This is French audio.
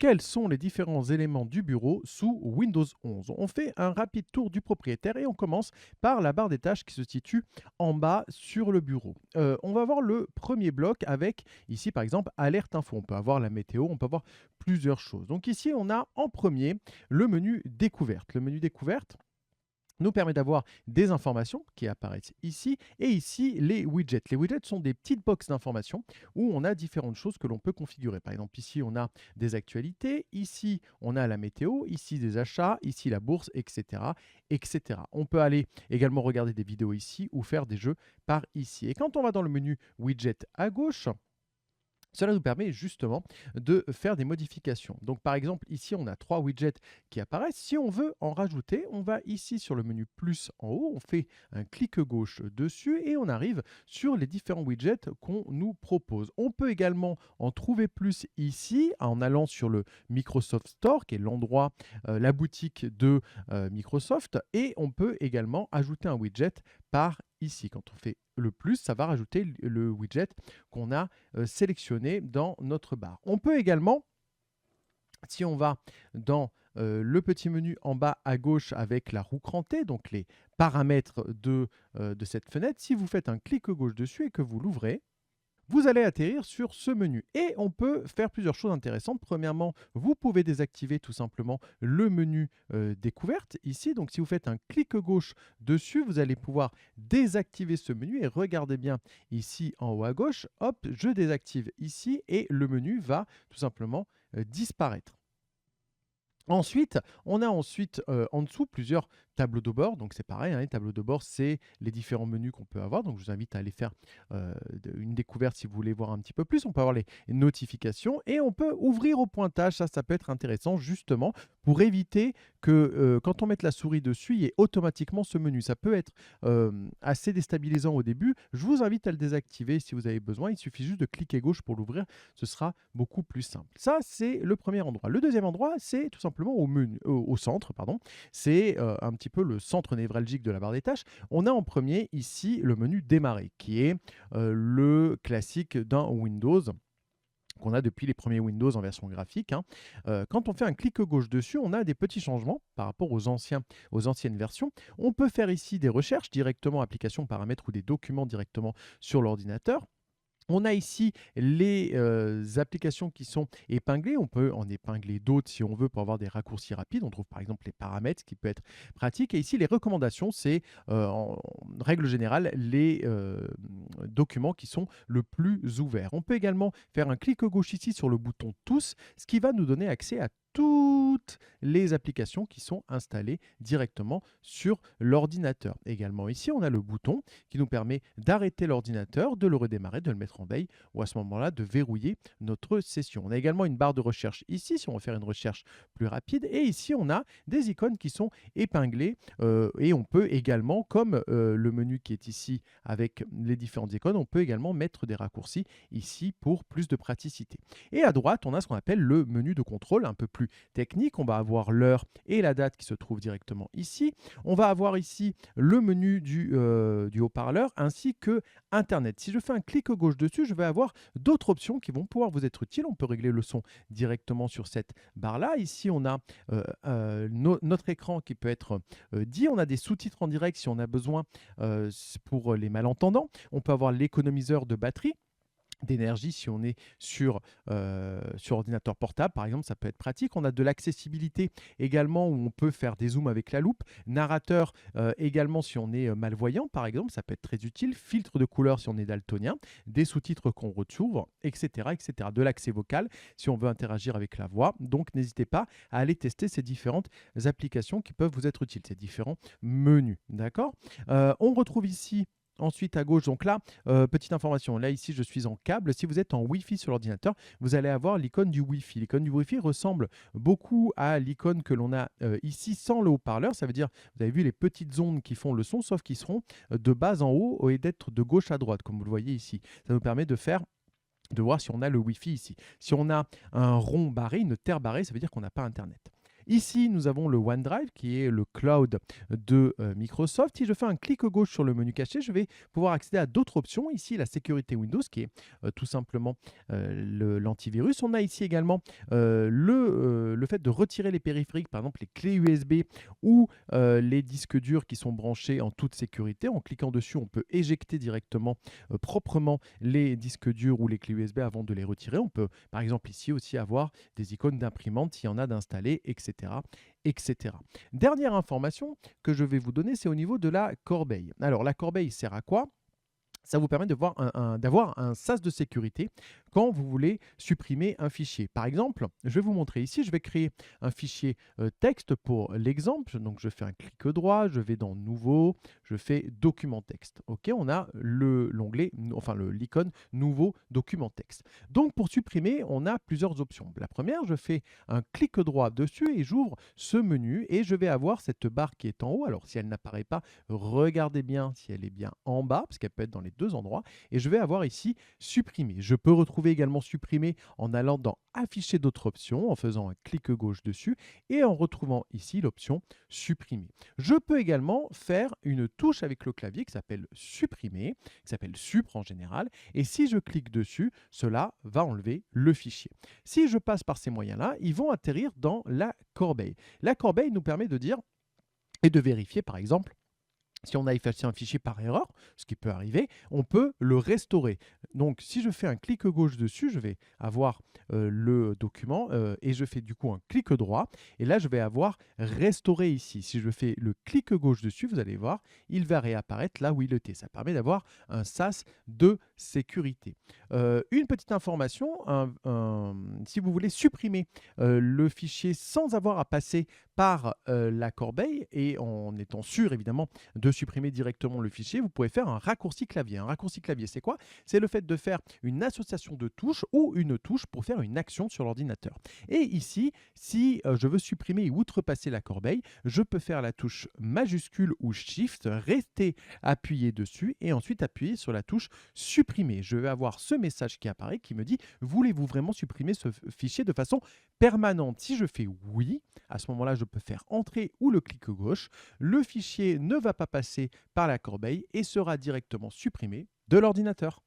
quels sont les différents éléments du bureau sous Windows 11? On fait un rapide tour du propriétaire et on commence par la barre des tâches qui se situe en bas sur le bureau. On va voir le premier bloc avec ici par exemple alerte info. On peut avoir la météo, on peut avoir plusieurs choses. Donc ici on a en premier le menu découverte. Le menu découverte nous permet d'avoir des informations qui apparaissent ici et ici les widgets. Les widgets sont des petites boxes d'informations où on a différentes choses que l'on peut configurer. Par exemple, ici, on a des actualités, ici, on a la météo, ici, des achats, ici, la bourse, etc., etc. On peut aller également regarder des vidéos ici ou faire des jeux par ici. Et quand on va dans le menu widget à gauche, cela nous permet justement de faire des modifications. Donc par exemple, ici, on a 3 widgets qui apparaissent. Si on veut en rajouter, on va ici sur le menu plus en haut, on fait un clic gauche dessus et on arrive sur les différents widgets qu'on nous propose. On peut également en trouver plus ici en allant sur le Microsoft Store, qui est l'endroit, la boutique de Microsoft, et on peut également ajouter un widget par ici. Quand on fait le plus, ça va rajouter le widget qu'on a sélectionné dans notre barre. On peut également, si on va dans le petit menu en bas à gauche avec la roue crantée, donc les paramètres de cette fenêtre, si vous faites un clic gauche dessus et que vous l'ouvrez, vous allez atterrir sur ce menu et on peut faire plusieurs choses intéressantes. Premièrement, vous pouvez désactiver tout simplement le menu découverte ici. Donc si vous faites un clic gauche dessus, vous allez pouvoir désactiver ce menu et regardez bien ici en haut à gauche, hop, je désactive ici et le menu va tout simplement disparaître. Ensuite, on a en dessous plusieurs tableaux de bord. Donc c'est pareil, hein, les tableaux de bord, c'est les différents menus qu'on peut avoir. Donc je vous invite à aller faire une découverte si vous voulez voir un petit peu plus. On peut avoir les notifications et on peut ouvrir au pointage. Ça peut être intéressant justement pour éviter que quand on mette la souris dessus, il y ait automatiquement ce menu. Ça peut être assez déstabilisant au début. Je vous invite à le désactiver si vous avez besoin. Il suffit juste de cliquer gauche pour l'ouvrir. Ce sera beaucoup plus simple. Ça, c'est le premier endroit. Le deuxième endroit, c'est tout simplement au centre, pardon. C'est un petit peu le centre névralgique de la barre des tâches. On a en premier ici le menu démarrer, qui est le classique d'un Windows qu'on a depuis les premiers Windows en version graphique, hein. Quand on fait un clic gauche dessus, on a des petits changements par rapport aux anciennes versions. On peut faire ici des recherches directement, applications, paramètres ou des documents directement sur l'ordinateur. On a ici les applications qui sont épinglées. On peut en épingler d'autres si on veut pour avoir des raccourcis rapides. On trouve par exemple les paramètres, ce qui peut être pratique. Et ici, les recommandations, c'est en règle générale les documents qui sont le plus ouverts. On peut également faire un clic gauche ici sur le bouton Tous, ce qui va nous donner accès à toutes les applications qui sont installées directement sur l'ordinateur. Également ici, on a le bouton qui nous permet d'arrêter l'ordinateur, de le redémarrer, de le mettre en veille ou à ce moment-là de verrouiller notre session. On a également une barre de recherche ici si on veut faire une recherche plus rapide et ici on a des icônes qui sont épinglées et on peut également, comme le menu qui est ici avec les différentes icônes, on peut également mettre des raccourcis ici pour plus de praticité. Et à droite, on a ce qu'on appelle le menu de contrôle un peu plus technique. On va avoir l'heure et la date qui se trouvent directement ici. On va avoir ici le menu du haut-parleur ainsi que Internet. Si je fais un clic gauche dessus, je vais avoir d'autres options qui vont pouvoir vous être utiles. On peut régler le son directement sur cette barre-là. Ici, on a notre écran qui peut être dit. On a des sous-titres en direct si on a besoin pour les malentendants. On peut avoir l'économiseur de batterie d'énergie si on est sur ordinateur portable, par exemple, ça peut être pratique. On a de l'accessibilité également où on peut faire des zooms avec la loupe. Narrateur également si on est malvoyant, par exemple, ça peut être très utile. Filtre de couleur si on est daltonien. Des sous-titres qu'on retrouve, etc., etc. De l'accès vocal si on veut interagir avec la voix. Donc, n'hésitez pas à aller tester ces différentes applications qui peuvent vous être utiles, ces différents menus. D'accord. On retrouve ici ensuite à gauche, donc là, petite information, là ici je suis en câble. Si vous êtes en Wi-Fi sur l'ordinateur, vous allez avoir l'icône du Wi-Fi. L'icône du Wi-Fi ressemble beaucoup à l'icône que l'on a ici sans le haut-parleur. Ça veut dire, vous avez vu les petites ondes qui font le son, sauf qu'ils seront de bas en haut et d'être de gauche à droite, comme vous le voyez ici. Ça nous permet de voir si on a le Wi-Fi ici. Si on a un rond barré, une terre barrée, ça veut dire qu'on n'a pas Internet. Ici, nous avons le OneDrive qui est le cloud de Microsoft. Si je fais un clic gauche sur le menu caché, je vais pouvoir accéder à d'autres options. Ici, la sécurité Windows qui est tout simplement l'antivirus. On a ici également le fait de retirer les périphériques, par exemple les clés USB ou les disques durs qui sont branchés en toute sécurité. En cliquant dessus, on peut éjecter directement proprement les disques durs ou les clés USB avant de les retirer. On peut par exemple ici aussi avoir des icônes d'imprimante s'il y en a d'installées, etc., etc. Dernière information que je vais vous donner, c'est au niveau de la corbeille. Alors la corbeille sert à quoi? Ça vous permet d'avoir un sas de sécurité quand vous voulez supprimer un fichier. Par exemple, je vais vous montrer ici, je vais créer un fichier texte pour l'exemple. Donc je fais un clic droit, je vais dans Nouveau, je fais Document texte. OK, on a l'onglet, enfin l'icône Nouveau document texte. Donc pour supprimer, on a plusieurs options. La première, je fais un clic droit dessus et j'ouvre ce menu et je vais avoir cette barre qui est en haut. Alors si elle n'apparaît pas, regardez bien si elle est bien en bas, parce qu'elle peut être dans les deux endroits, et je vais avoir ici supprimer. Je peux retrouver également supprimer en allant dans afficher d'autres options, en faisant un clic gauche dessus et en retrouvant ici l'option supprimer. Je peux également faire une touche avec le clavier qui s'appelle supprimer, qui s'appelle supr en général, et si je clique dessus, cela va enlever le fichier. Si je passe par ces moyens-là, ils vont atterrir dans la corbeille. La corbeille nous permet de dire et de vérifier par exemple si on a effacé un fichier par erreur, ce qui peut arriver, on peut le restaurer. Donc, si je fais un clic gauche dessus, je vais avoir le document et je fais du coup un clic droit. Et là, je vais avoir restauré ici. Si je fais le clic gauche dessus, vous allez voir, il va réapparaître là où il était. Ça permet d'avoir un sas de sécurité. Une petite information, si vous voulez supprimer le fichier sans avoir à passer par la corbeille et en étant sûr évidemment de supprimer directement le fichier, vous pouvez faire un raccourci clavier. Un raccourci clavier, c'est quoi? C'est le fait de faire une association de touches ou une touche pour faire une action sur l'ordinateur. Et ici, si je veux supprimer et outrepasser la corbeille, je peux faire la touche majuscule ou Shift, rester appuyé dessus et ensuite appuyer sur la touche supprimer. Je vais avoir ce message qui apparaît qui me dit « Voulez-vous vraiment supprimer ce fichier de façon permanente ?» Si je fais « Oui », à ce moment-là, je peux faire « Entrée » ou le clic gauche. Le fichier ne va pas passer par la corbeille et sera directement supprimé de l'ordinateur.